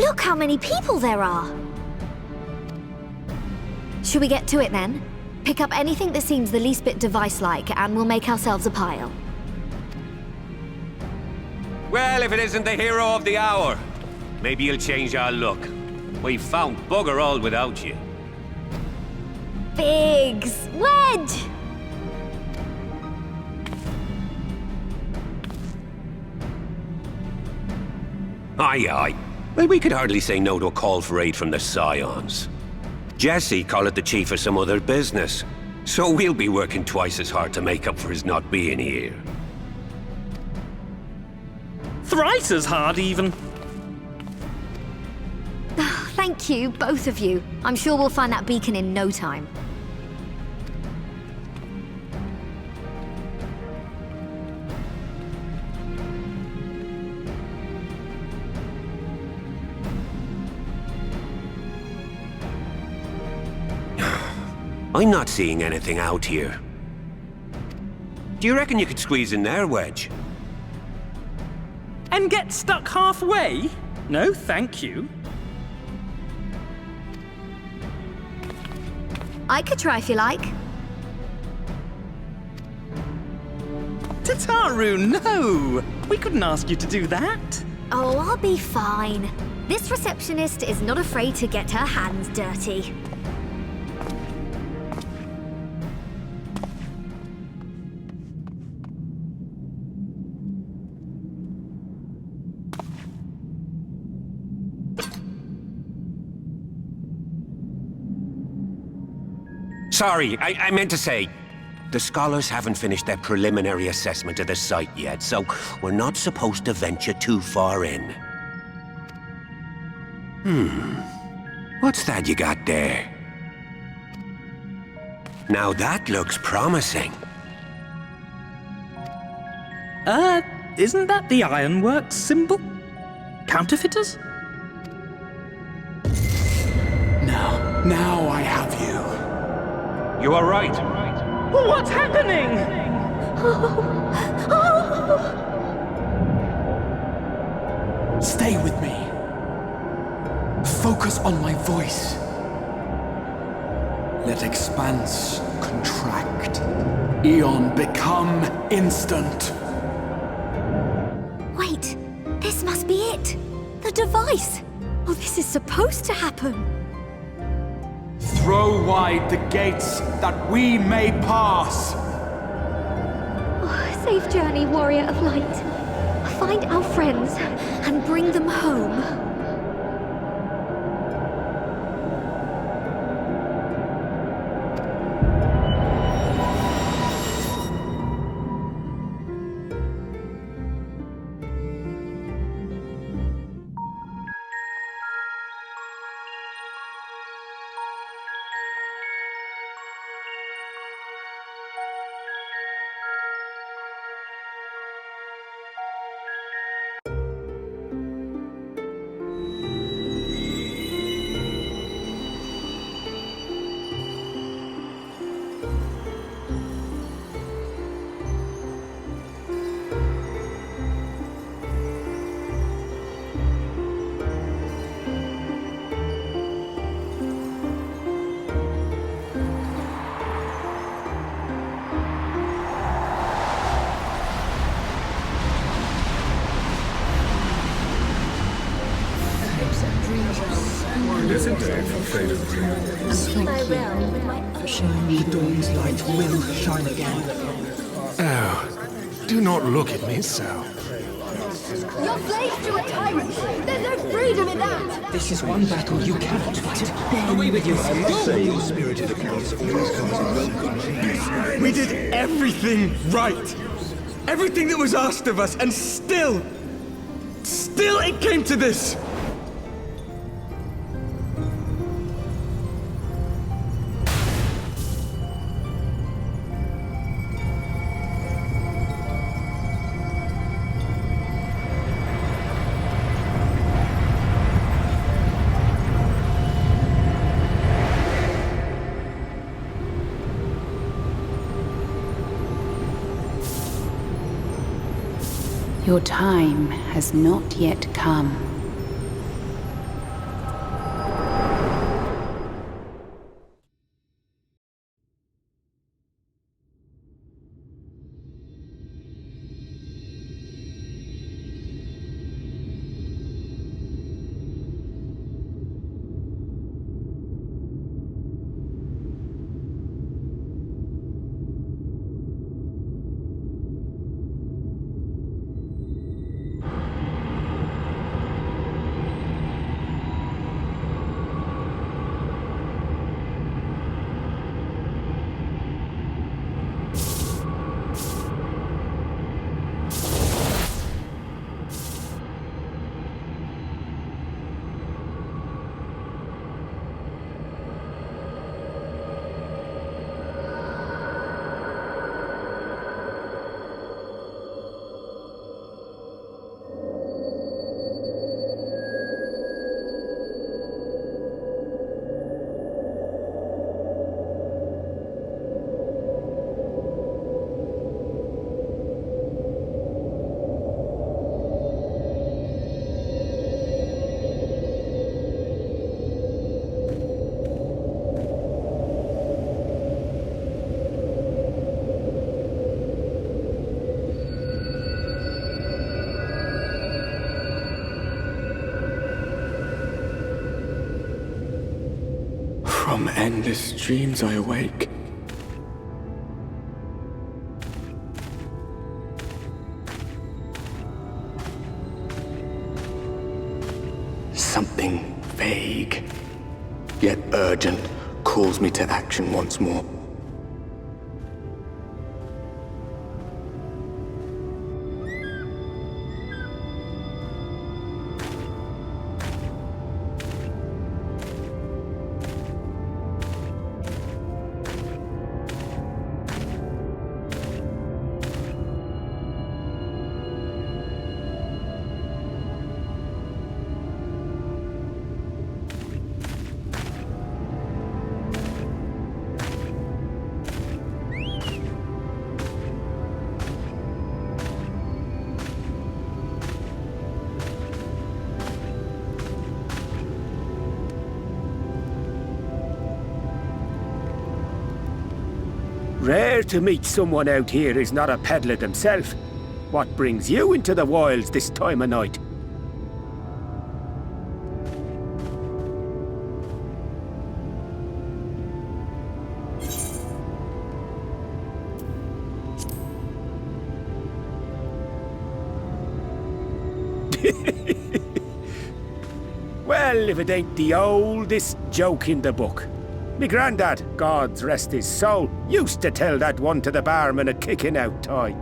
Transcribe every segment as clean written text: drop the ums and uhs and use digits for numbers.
Look how many people there are! Should we get to it then? Pick up anything that seems the least bit device-like, and we'll make ourselves a pile. Well, if it isn't the hero of the hour, maybe you'll change our look. We've found bugger all without you. Biggs! Wedge! Aye, aye. Well, we could hardly say no to a call for aid from the Scions. Jesse called it the chief of some other business, so we'll be working twice as hard to make up for his not being here. Thrice as hard, even. Thank you, both of you. I'm sure we'll find that beacon in no time. I'm not seeing anything out here. Do you reckon you could squeeze in there, Wedge? And get stuck halfway? No, thank you. I could try if you like. Tataru, no! We couldn't ask you to do that. Oh, I'll be fine. This receptionist is not afraid to get her hands dirty. Sorry, I meant to say, the scholars haven't finished their preliminary assessment of the site yet, so we're not supposed to venture too far in. What's that you got there? Now that looks promising. Isn't that the Ironworks symbol? Counterfeiters? Now I have you. You are right. What's happening? Stay with me. Focus on my voice. Let expanse contract. Eon become instant. Wait, this must be it. The device. Oh, this is supposed to happen. Throw wide the gates that we may pass. Oh, safe journey, warrior of light. Find our friends and bring them home. The dawn's light will shine again. Oh, do not look at me so. You're slaves to a tyrant! There's no freedom in that! This is one battle you cannot fight. Away with you! We did everything right. Everything that was asked of us, and still it came to this. Your time has not yet come. From endless dreams I awake. Something vague, yet urgent, calls me to action once more. Rare to meet someone out here who's not a peddler themselves. What brings you into the wilds this time of night? Well, if it ain't the oldest joke in the book. Me grandad, God's rest his soul, used to tell that one to the barman at kicking out time.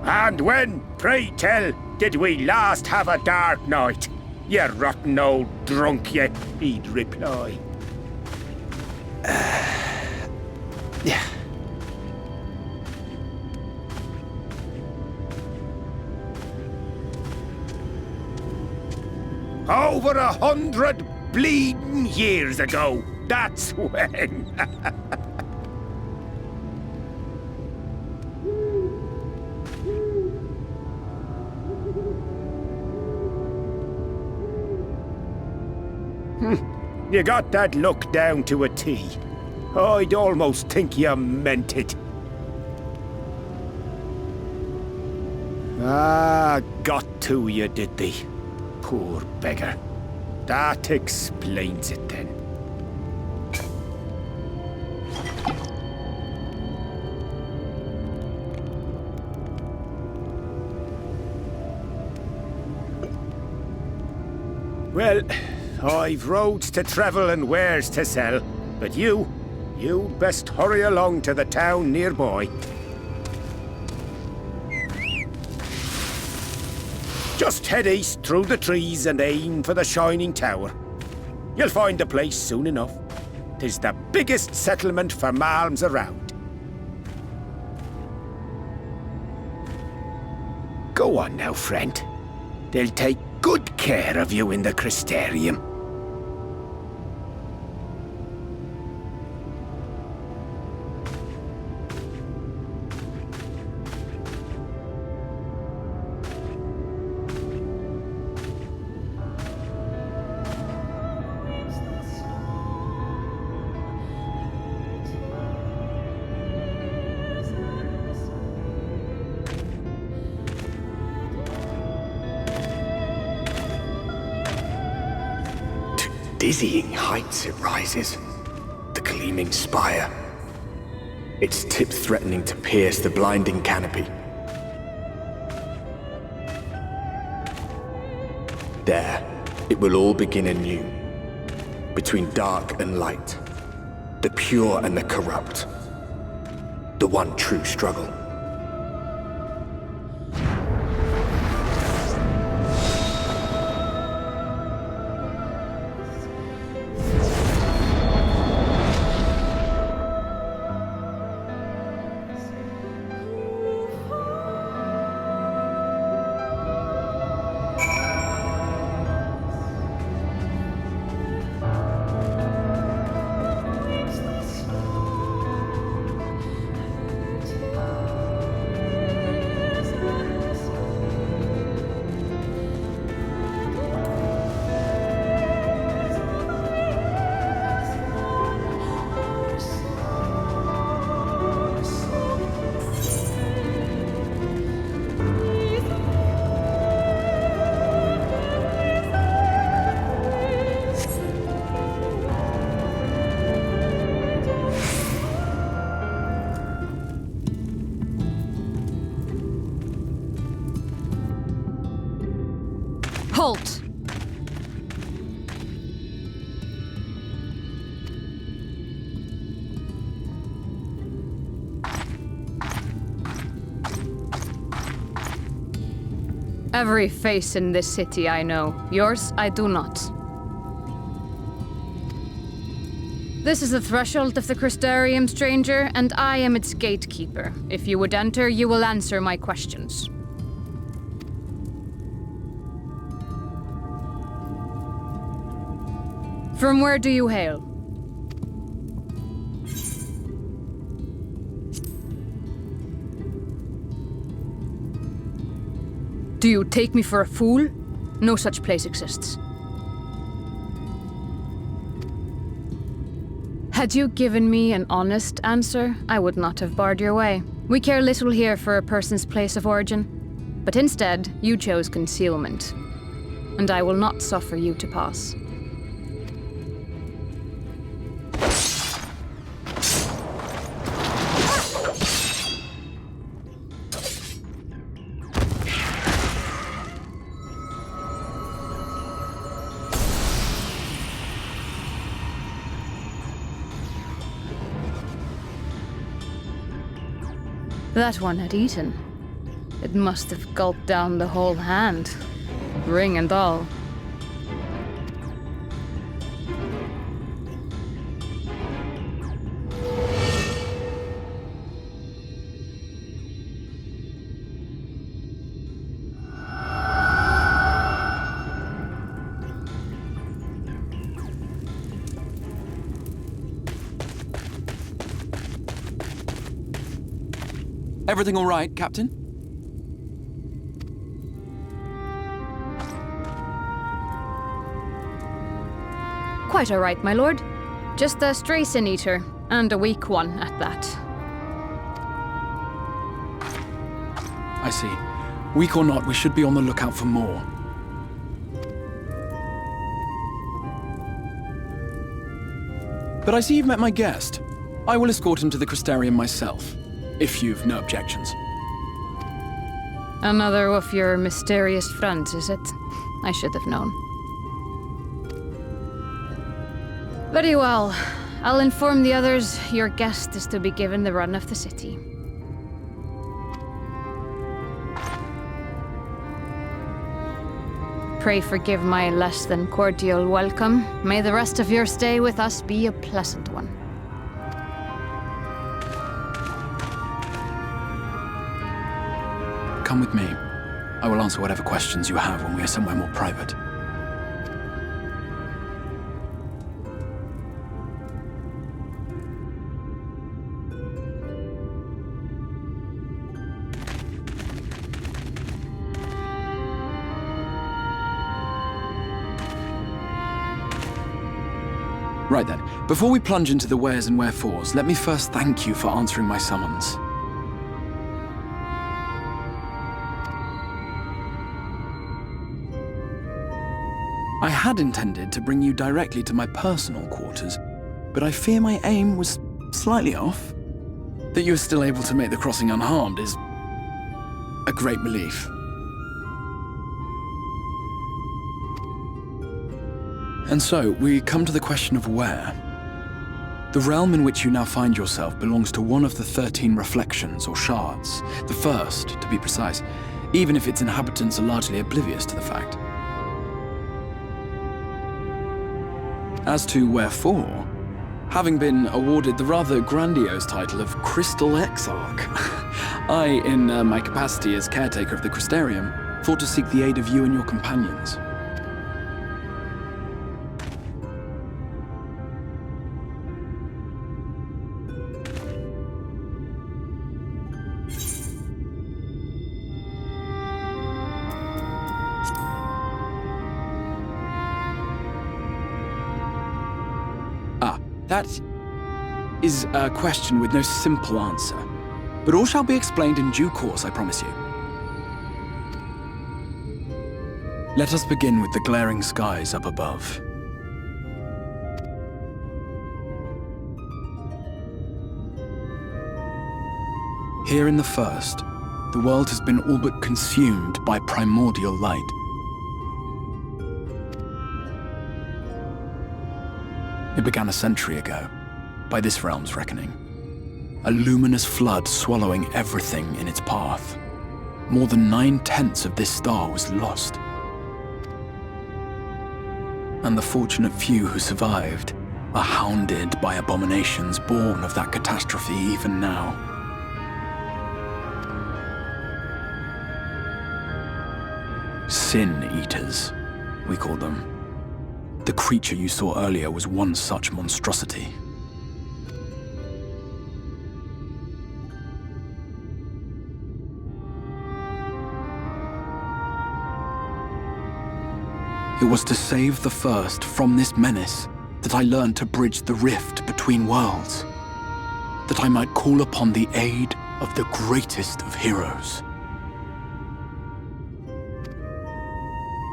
And when, pray tell, did we last have a dark night? You rotten old drunk, you, he'd reply. Yeah. Over 100 bleeding years ago, that's when. You got that look down to a T. I'd almost think you meant it. Ah, got to you, did they? Poor beggar. That explains it then. Well, I've roads to travel and wares to sell, but you'd best hurry along to the town nearby. Just head east through the trees and aim for the Shining Tower. You'll find the place soon enough. 'Tis the biggest settlement for malms around. Go on now, friend. They'll take good care of you in the Crystarium. Dizzying heights it rises, the gleaming spire, its tip threatening to pierce the blinding canopy. There, it will all begin anew, between dark and light, the pure and the corrupt, the one true struggle. Every face in this city I know. Yours, I do not. This is the threshold of the Crystarium, stranger, and I am its gatekeeper. If you would enter, you will answer my questions. From where do you hail? Do you take me for a fool? No such place exists. Had you given me an honest answer, I would not have barred your way. We care little here for a person's place of origin, but instead, you chose concealment. And I will not suffer you to pass. That one had eaten. It must have gulped down the whole hand, ring and all. Everything all right, Captain? Quite all right, my lord. Just a stray sin eater, and a weak one at that. I see. Weak or not, we should be on the lookout for more. But I see you've met my guest. I will escort him to the Crystarium myself, if you've no objections. Another of your mysterious friends, is it? I should have known. Very well. I'll inform the others your guest is to be given the run of the city. Pray forgive my less than cordial welcome. May the rest of your stay with us be a pleasant one. Come with me. I will answer whatever questions you have when we are somewhere more private. Right then, before we plunge into the wheres and wherefores, let me first thank you for answering my summons. I had intended to bring you directly to my personal quarters, but I fear my aim was slightly off. That you are still able to make the crossing unharmed is a great relief. And so, we come to the question of where. The realm in which you now find yourself belongs to one of the 13 reflections, or shards. The first, to be precise, even if its inhabitants are largely oblivious to the fact. As to wherefore, having been awarded the rather grandiose title of Crystal Exarch, I, in my capacity as caretaker of the Crystarium, thought to seek the aid of you and your companions. That is a question with no simple answer, but all shall be explained in due course, I promise you. Let us begin with the glaring skies up above. Here in the first, the world has been all but consumed by primordial light. It began a century ago, by this realm's reckoning. A luminous flood swallowing everything in its path. more than 9/10 of this star was lost. And the fortunate few who survived are hounded by abominations born of that catastrophe even now. Sin Eaters, we call them. The creature you saw earlier was one such monstrosity. It was to save the First from this menace that I learned to bridge the rift between worlds, that I might call upon the aid of the greatest of heroes.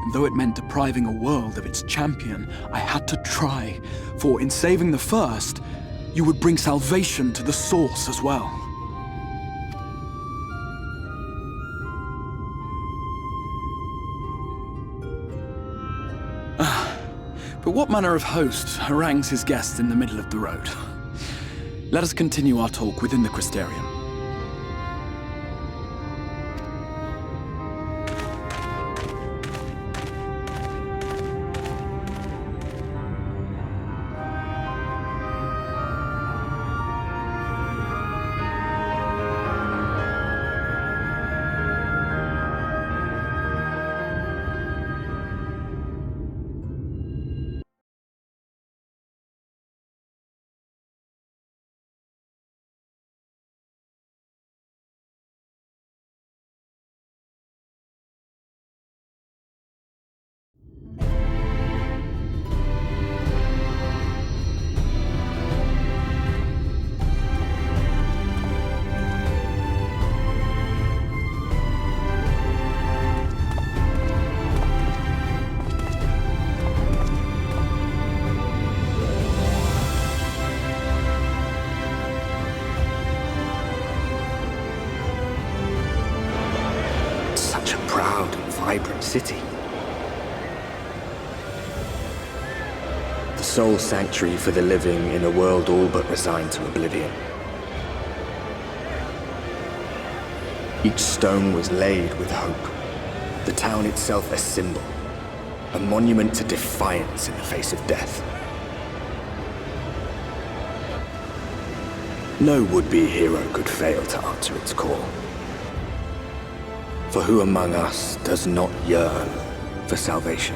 And though it meant depriving a world of its champion, I had to try, for in saving the First, you would bring salvation to the source as well. But what manner of host harangues his guests in the middle of the road? Let us continue our talk within the Crystarium. Vibrant city. The sole sanctuary for the living in a world all but resigned to oblivion. Each stone was laid with hope. The town itself a symbol, a monument to defiance in the face of death. No would-be hero could fail to answer its call. For who among us does not yearn for salvation?